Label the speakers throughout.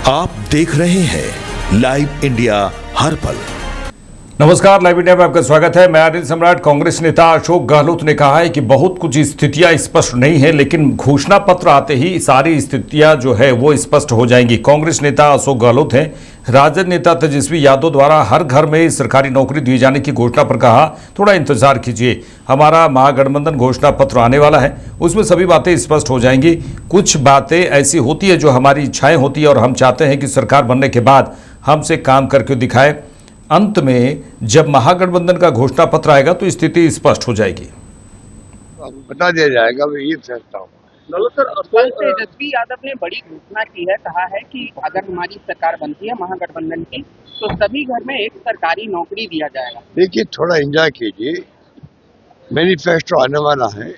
Speaker 1: आप देख रहे हैं लाइव इंडिया हर पल।
Speaker 2: नमस्कार, लाइव इंडिया में आपका स्वागत है। मैं अनिल सम्राट। कांग्रेस नेता अशोक गहलोत ने कहा है कि बहुत कुछ स्थितियां स्पष्ट नहीं है, लेकिन घोषणा पत्र आते ही सारी स्थितियां जो है वो स्पष्ट हो जाएंगी। कांग्रेस नेता अशोक गहलोत हैं। राजद नेता तेजस्वी यादव द्वारा हर घर में सरकारी नौकरी दिए जाने की घोषणा पर कहा, थोड़ा इंतजार कीजिए, हमारा महागठबंधन घोषणा पत्र आने वाला है, उसमें सभी बातें स्पष्ट हो जाएंगी। कुछ बातें ऐसी होती है जो हमारी इच्छाएं होती है और हम चाहते हैं कि सरकार बनने के बाद हमसे काम करके दिखाए। अंत में जब महागठबंधन का घोषणा पत्र आएगा तो स्थिति स्पष्ट हो जाएगी।
Speaker 3: बता दिया जाएगा, मैं ये सोचता हूँ।
Speaker 4: कल तेजस्वी यादव ने बड़ी घोषणा की है, कहा है कि अगर हमारी सरकार बनती है महागठबंधन की तो सभी घर में एक सरकारी नौकरी दिया जाएगा।
Speaker 3: देखिए, थोड़ा एंजॉय कीजिए, मैनिफेस्टो आने वाला है,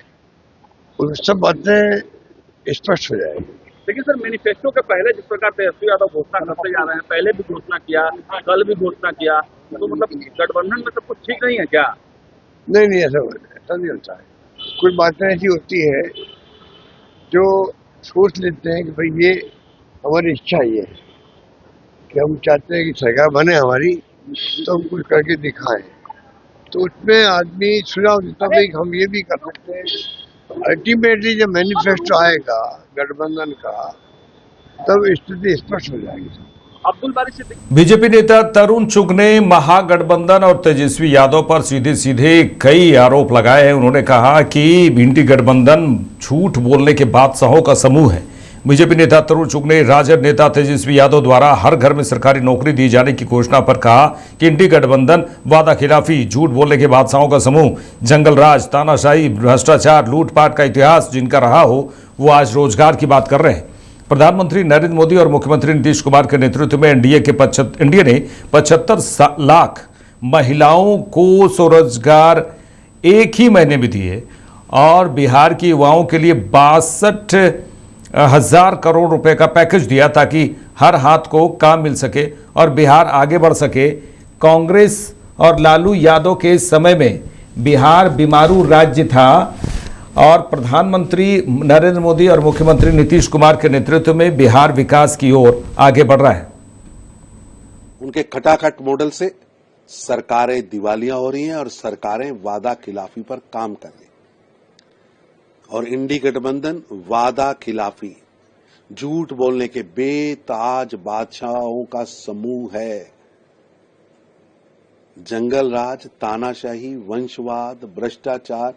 Speaker 3: उन सब बातें स्पष्ट हो जाएगी।
Speaker 5: लेकिन सर, मैनिफेस्टो के पहले जिस प्रकार तेजस्वी यादव घोषणा करते जा रहे हैं, पहले भी घोषणा किया, कल भी घोषणा किया, तो मतलब गठबंधन में सब कुछ ठीक नहीं है क्या?
Speaker 3: नहीं, ऐसा नहीं होता है। कुछ बातें ऐसी होती है जो सोच लेते हैं कि भाई ये हमारी इच्छा ये है कि हम चाहते हैं कि सरकार बने हमारी, तो हम कुछ करके दिखाएं। तो उसमें आदमी सुझाव देता है भाई हम ये भी कर सकते हैं। अल्टीमेटली जब मैनिफेस्टो आएगा गठबंधन का, तब स्थिति स्पष्ट हो जाएगी।
Speaker 5: अब्दुल बारी सिद्दीकी।
Speaker 2: बीजेपी नेता तरुण चुग ने महागठबंधन और तेजस्वी यादव पर सीधे सीधे कई आरोप लगाए हैं। उन्होंने कहा कि इंडी गठबंधन झूठ बोलने के बादशाहों का समूह है। बीजेपी नेता तरुण चुग ने राजद नेता तेजस्वी यादव द्वारा हर घर में सरकारी नौकरी दिए जाने की घोषणा पर कहा कि इंडी गठबंधन वादा खिलाफी, झूठ बोलने के बादशाहों का समूह, जंगल राज, तानाशाही, भ्रष्टाचार, लूटपाट का इतिहास जिनका रहा हो, वो आज रोजगार की बात कर रहे हैं। प्रधानमंत्री नरेंद्र मोदी और मुख्यमंत्री नीतीश कुमार के नेतृत्व में एनडीए ने 75 लाख महिलाओं को स्वरोजगार एक ही महीने में दिए और बिहार के युवाओं के लिए 62,000 करोड़ रुपए का पैकेज दिया ताकि हर हाथ को काम मिल सके और बिहार आगे बढ़ सके। कांग्रेस और लालू यादव के समय में बिहार बीमारू राज्य था और प्रधानमंत्री नरेंद्र मोदी और मुख्यमंत्री नीतीश कुमार के नेतृत्व में बिहार विकास की ओर आगे बढ़ रहा है।
Speaker 6: उनके खटाखट मॉडल से सरकारें दिवालिया हो रही हैं और सरकारें वादा खिलाफी पर काम कर रही हैं। और इंडी गठबंधन वादा खिलाफी, झूठ बोलने के बेताज बादशाहों का समूह है। जंगल राज, तानाशाही, वंशवाद, भ्रष्टाचार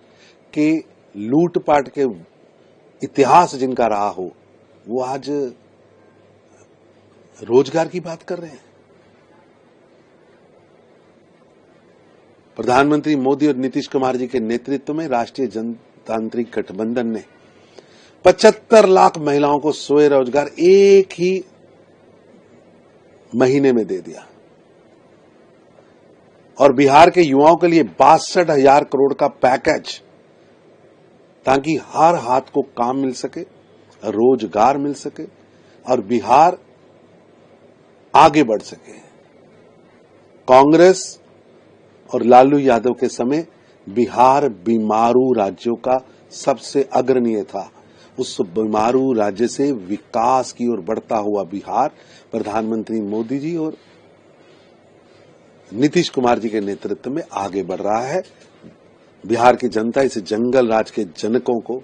Speaker 6: के लूटपाट के इतिहास जिनका रहा हो, वो आज रोजगार की बात कर रहे हैं। प्रधानमंत्री मोदी और नीतीश कुमार जी के नेतृत्व में राष्ट्रीय जनतांत्रिक गठबंधन ने 75 लाख महिलाओं को स्वयं रोजगार एक ही महीने में दे दिया और बिहार के युवाओं के लिए 62,000 करोड़ का पैकेज, ताकि हर हाथ को काम मिल सके, रोजगार मिल सके और बिहार आगे बढ़ सके। कांग्रेस और लालू यादव के समय बिहार बीमारू राज्यों का सबसे अग्रणीय था। उस बीमारू राज्य से विकास की ओर बढ़ता हुआ बिहार प्रधानमंत्री मोदी जी और नीतीश कुमार जी के नेतृत्व में आगे बढ़ रहा है। बिहार की जनता इस जंगल राज के जनकों को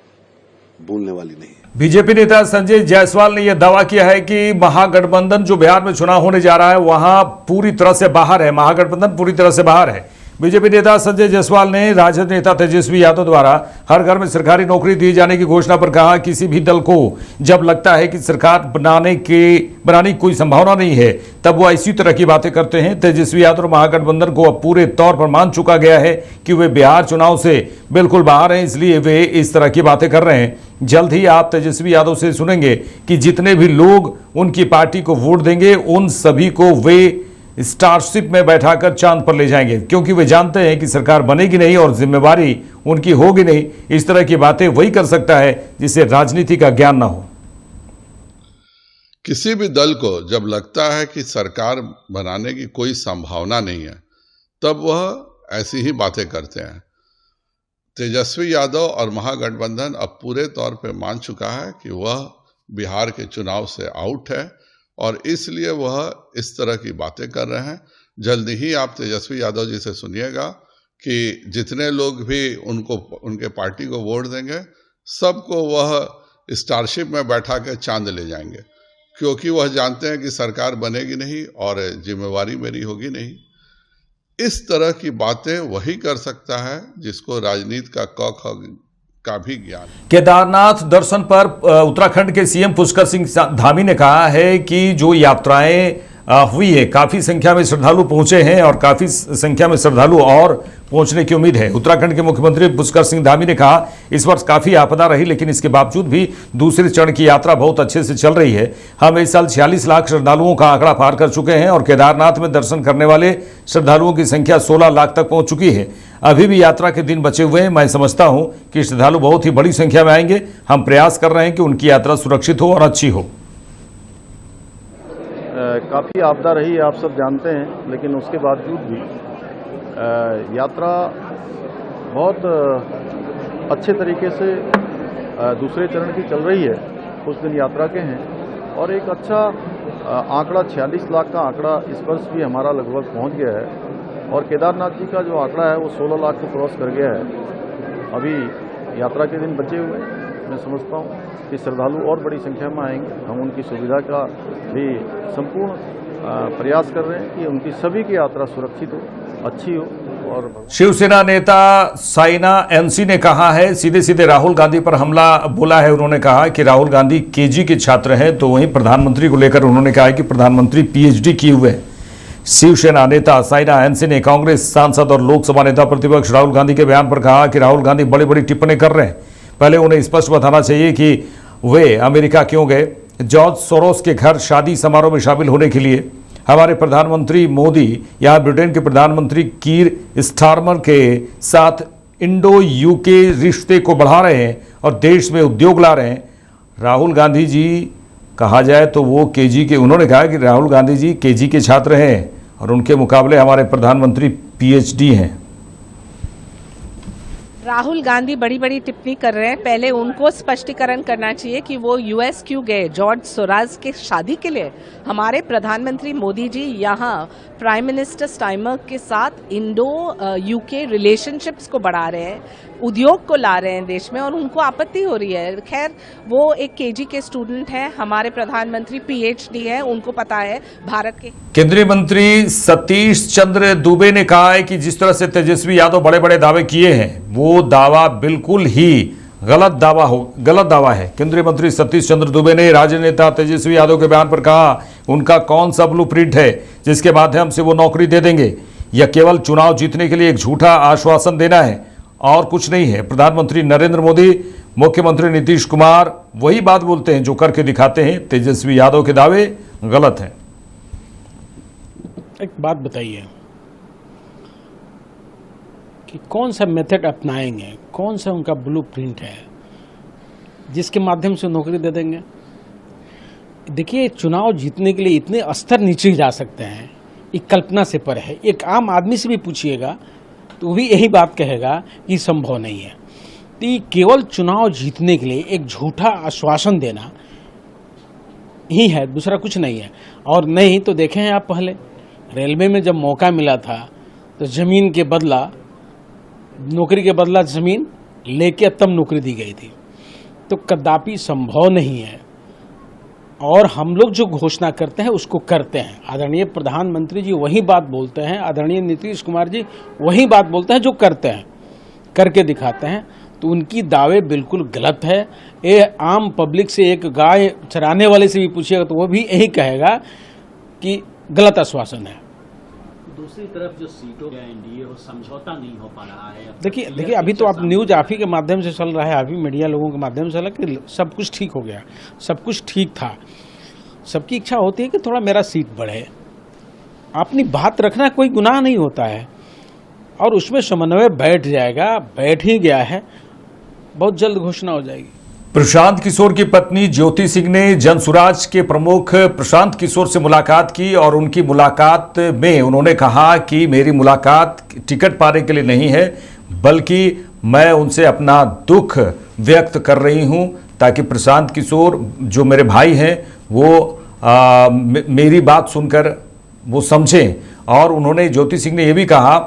Speaker 6: भूलने वाली नहीं है।
Speaker 2: बीजेपी नेता संजय जायसवाल ने यह दावा किया है कि महागठबंधन जो बिहार में चुनाव होने जा रहा है वहां पूरी तरह से बाहर है, महागठबंधन पूरी तरह से बाहर है। बीजेपी नेता संजय जायसवाल ने राजद नेता तेजस्वी यादव द्वारा हर घर में सरकारी नौकरी दिए जाने की घोषणा पर कहा, किसी भी दल को जब लगता है कि सरकार बनाने की कोई संभावना नहीं है तब वो इसी तरह की बातें करते हैं। तेजस्वी यादव और महागठबंधन को अब पूरे तौर पर मान चुका गया है कि वे बिहार चुनाव से बिल्कुल बाहर हैं, इसलिए वे इस तरह की बातें कर रहे हैं। जल्द ही आप तेजस्वी यादव से सुनेंगे कि जितने भी लोग उनकी पार्टी को वोट देंगे उन सभी को वे स्टारशिप में बैठाकर चांद पर ले जाएंगे, क्योंकि वे जानते हैं कि सरकार बनेगी नहीं और जिम्मेवारी उनकी होगी नहीं। इस तरह की बातें वही कर सकता है जिसे राजनीति का ज्ञान ना हो।
Speaker 7: किसी भी दल को जब लगता है कि सरकार बनाने की कोई संभावना नहीं है तब वह ऐसी ही बातें करते हैं। तेजस्वी यादव और महागठबंधन अब पूरे तौर पे मान चुका है कि वह बिहार के चुनाव से आउट है और इसलिए वह इस तरह की बातें कर रहे हैं। जल्दी ही आप तेजस्वी यादव जी से सुनिएगा कि जितने लोग भी उनके पार्टी को वोट देंगे सबको वह स्टारशिप में बैठा के चांद ले जाएंगे, क्योंकि वह जानते हैं कि सरकार बनेगी नहीं और जिम्मेवारी मेरी होगी नहीं। इस तरह की बातें वही कर सकता है जिसको राजनीति का क ख का भी ज्ञान।
Speaker 2: केदारनाथ दर्शन पर उत्तराखंड के सीएम पुष्कर सिंह धामी ने कहा है कि जो यात्राएं हुई है, काफी संख्या में श्रद्धालु पहुंचे हैं और काफी संख्या में श्रद्धालु और पहुंचने की उम्मीद है। उत्तराखंड के मुख्यमंत्री पुष्कर सिंह धामी ने कहा, इस वर्ष काफी आपदा रही, लेकिन इसके बावजूद भी दूसरे चरण की यात्रा बहुत अच्छे से चल रही है। हम इस साल 46 लाख श्रद्धालुओं का आंकड़ा पार कर चुके हैं और केदारनाथ में दर्शन करने वाले श्रद्धालुओं की संख्या 16 लाख तक पहुंच चुकी है। अभी भी यात्रा के दिन बचे हुए हैं। मैं समझता हूं कि श्रद्धालु बहुत ही बड़ी संख्या में आएंगे। हम प्रयास कर रहे हैं कि उनकी यात्रा सुरक्षित हो और अच्छी हो।
Speaker 8: काफ़ी आपदा रही, आप सब जानते हैं, लेकिन उसके बावजूद भी यात्रा बहुत अच्छे तरीके से दूसरे चरण की चल रही है। कुछ दिन यात्रा के हैं और एक अच्छा आंकड़ा 46 लाख का आंकड़ा इस वर्ष भी हमारा लगभग पहुंच गया है और केदारनाथ जी का जो आंकड़ा है वो 16 लाख को क्रॉस कर गया है। अभी यात्रा के दिन बचे हुए हैं। मैं समझता हूँ कि श्रद्धालु और बड़ी संख्या में आएंगे। हम उनकी सुविधा का भी संपूर्ण प्रयास कर रहे हैं कि उनकी सभी की यात्रा सुरक्षित हो, अच्छी हो। और
Speaker 2: शिवसेना नेता साइना एनसी ने कहा है, सीधे सीधे राहुल गांधी पर हमला बोला है। उन्होंने कहा कि राहुल गांधी केजी के छात्र हैं, तो वहीं प्रधानमंत्री को लेकर उन्होंने कहा है कि प्रधानमंत्री पीएचडी किए हुए हैं। शिवसेना नेता साइना एनसी ने कांग्रेस सांसद और लोकसभा नेता प्रतिपक्ष राहुल गांधी के बयान पर कहा कि राहुल गांधी बड़ी बड़ी टिप्पणी कर रहे हैं। पहले उन्हें स्पष्ट बताना चाहिए कि वे अमेरिका क्यों गए, जॉर्ज सोरोस के घर शादी समारोह में शामिल होने के लिए। हमारे प्रधानमंत्री मोदी यहाँ ब्रिटेन के प्रधानमंत्री कीर स्टारमर के साथ इंडो यूके रिश्ते को बढ़ा रहे हैं और देश में उद्योग ला रहे हैं। राहुल गांधी जी कहा जाए तो वो केजी के, उन्होंने कहा कि राहुल गांधी जी केजी के छात्र हैं और उनके मुकाबले हमारे प्रधानमंत्री पीएचडी हैं।
Speaker 9: राहुल गांधी बड़ी बड़ी टिप्पणी कर रहे हैं। पहले उनको स्पष्टीकरण करना चाहिए कि वो यूएस क्यों गए जॉर्ज सोराज के शादी के लिए। हमारे प्रधानमंत्री मोदी जी यहाँ प्राइम मिनिस्टर स्टाइमर के साथ इंडो यूके रिलेशनशिप्स को बढ़ा रहे हैं, उद्योग को ला रहे हैं देश में और उनको आपत्ति हो रही है। खैर, वो एक केजी के स्टूडेंट हैं, हमारे प्रधानमंत्री पीएचडी है, उनको पता है भारत के। केंद्रीय मंत्री सतीश चंद्र दुबे ने कहा है कि जिस तरह से तेजस्वी यादव बड़े बड़े दावे किए हैं, वो दावा बिल्कुल ही गलत दावा है। केंद्रीय मंत्री सतीश चंद्र दुबे ने राजनेता तेजस्वी यादव के बयान पर कहा, उनका कौन सा ब्लूप्रिंट है जिसके माध्यम से वो नौकरी दे देंगे। यह केवल चुनाव जीतने के लिए एक झूठा आश्वासन देना है और कुछ नहीं है। प्रधानमंत्री नरेंद्र मोदी, मुख्यमंत्री नीतीश कुमार वही बात बोलते हैं जो करके दिखाते हैं। तेजस्वी यादव के दावे गलत हैं।
Speaker 10: एक बात बताइए कि कौन सा मेथड अपनाएंगे, कौन सा उनका ब्लूप्रिंट है जिसके माध्यम से नौकरी दे देंगे। देखिए, चुनाव जीतने के लिए इतने स्तर नीचे जा सकते हैं, एक कल्पना से पर है। एक आम आदमी से भी पूछिएगा तो वो भी यही बात कहेगा कि संभव नहीं है। तो ये केवल चुनाव जीतने के लिए एक झूठा आश्वासन देना ही है, दूसरा कुछ नहीं है। और नहीं तो देखें हैं आप, पहले रेलवे में जब मौका मिला था तो जमीन के बदला, नौकरी के बदला जमीन लेके तब नौकरी दी गई थी। तो कदापि संभव नहीं है और हम लोग जो घोषणा करते हैं उसको करते हैं। आदरणीय प्रधानमंत्री जी वही बात बोलते हैं, आदरणीय नीतीश कुमार जी वही बात बोलते हैं जो करते हैं, करके दिखाते हैं। तो उनकी दावे बिल्कुल गलत है। ये आम पब्लिक से, एक गाय चराने वाले से भी पूछिएगा तो वो भी यही कहेगा कि गलत आश्वासन है।
Speaker 11: दूसरी तरफ जो सीटों का एनडीए हो समझौता नहीं हो पा रहा है।
Speaker 10: देखिए अभी तो आप न्यूज आप ही के माध्यम से चल रहा है, अभी मीडिया लोगों के माध्यम से चला कि सब कुछ ठीक हो गया, सब कुछ ठीक था। सबकी इच्छा होती है कि थोड़ा मेरा सीट बढ़े। अपनी बात रखना कोई गुनाह नहीं होता है और उसमें समन्वय बैठ जाएगा, बैठ ही गया है, बहुत जल्द घोषणा हो जाएगी।
Speaker 2: प्रशांत किशोर की पत्नी ज्योति सिंह ने जनसुराज के प्रमुख प्रशांत किशोर से मुलाकात की और उनकी मुलाकात में उन्होंने कहा कि मेरी मुलाकात टिकट पाने के लिए नहीं है, बल्कि मैं उनसे अपना दुख व्यक्त कर रही हूं ताकि प्रशांत किशोर जो मेरे भाई हैं वो मेरी बात सुनकर वो समझें। और उन्होंने, ज्योति सिंह ने ये भी कहा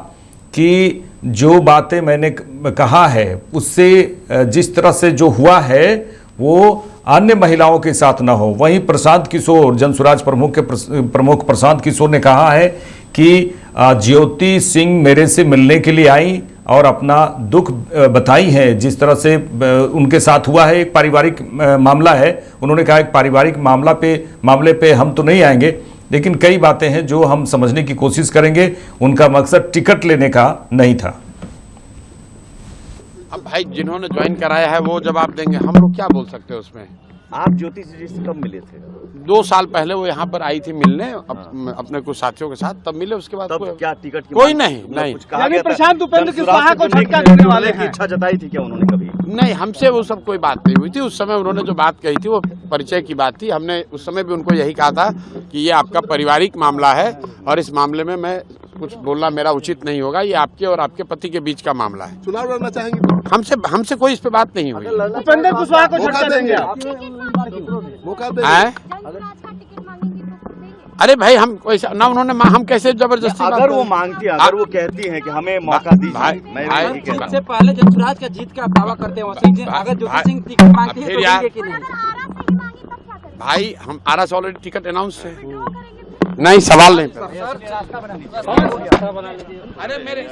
Speaker 2: कि जो बातें मैंने कहा है उससे जिस तरह से जो हुआ है वो अन्य महिलाओं के साथ ना हो। वहीं प्रशांत किशोर, जनसुराज प्रमुख प्रशांत किशोर ने कहा है कि ज्योति सिंह मेरे से मिलने के लिए आई और अपना दुख बताई है जिस तरह से उनके साथ हुआ है। एक पारिवारिक मामला है, उन्होंने कहा एक पारिवारिक मामले पे हम तो नहीं आएंगे, लेकिन कई बातें हैं जो हम समझने की कोशिश करेंगे। उनका मकसद टिकट लेने का नहीं था।
Speaker 12: अब भाई जिन्होंने ज्वाइन कराया है वो जवाब देंगे, हम लोग क्या बोल सकते हैं उसमें।
Speaker 13: आप ज्योति जी से कब मिले थे?
Speaker 12: 2 साल पहले वो यहाँ पर आई थी मिलने अपने कुछ साथियों के साथ, तब मिले। उसके बाद
Speaker 13: तब क्या टिकट की
Speaker 12: कोई नहीं
Speaker 10: प्रशांत उपेंद्र कुशवाहा को झटका देने वाले
Speaker 13: की इच्छा जताई थी क्या उन्होंने कभी?
Speaker 12: नहीं, हमसे वो सब कोई बात नहीं हुई थी। उस समय उन्होंने जो बात कही थी वो परिचय की बात थी। हमने उस समय भी उनको यही कहा था कि ये आपका पारिवारिक मामला है और इस मामले में मैं कुछ बोलना मेरा उचित नहीं होगा। ये आपके और आपके पति के बीच का मामला है।
Speaker 13: चुनाव लड़ना चाहेंगे?
Speaker 12: हमसे कोई इस पे बात नहीं हुई।
Speaker 10: उपेंद्र कुशवाहा को झटका देंगे आप?
Speaker 12: अरे भाई हम ना उन्होंने हम कैसे जबरदस्ती,
Speaker 13: अगर वो मांगती है, अगर वो कहती है कि हमें मौका दीजिए।
Speaker 11: सबसे पहले जनसुराज का जीत का दावा करते हैं, अगर ज्योति सिंह टिकट मांगती है तो देंगे कि नहीं?
Speaker 12: भाई हम आरा से ऑलरेडी टिकट अनाउंस है। नहीं, सवाल नहीं। अरे मेरे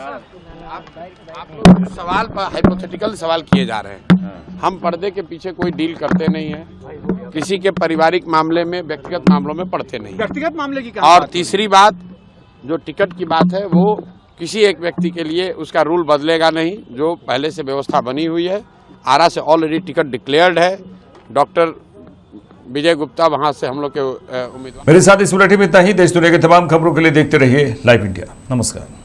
Speaker 12: आप लोग सवाल पर हाइपोथेटिकल सवाल किए जा रहे हैं। हम पर्दे के पीछे कोई डील करते नहीं है, किसी के पारिवारिक मामले में, व्यक्तिगत मामलों में पड़ते नहीं।
Speaker 10: व्यक्तिगत मामले की
Speaker 12: और तीसरी बात, जो टिकट की बात है वो किसी एक व्यक्ति के लिए उसका रूल बदलेगा नहीं। जो पहले से व्यवस्था बनी हुई है, आरा से ऑलरेडी टिकट डिक्लेयर्ड है। डॉक्टर विजय गुप्ता वहां से हम लोग के उम्मीदवार।
Speaker 2: मेरे साथ इस बुलेटिन में इतना ही। देश दुनिया की तमाम खबरों के लिए देखते रहिए लाइव इंडिया। नमस्कार।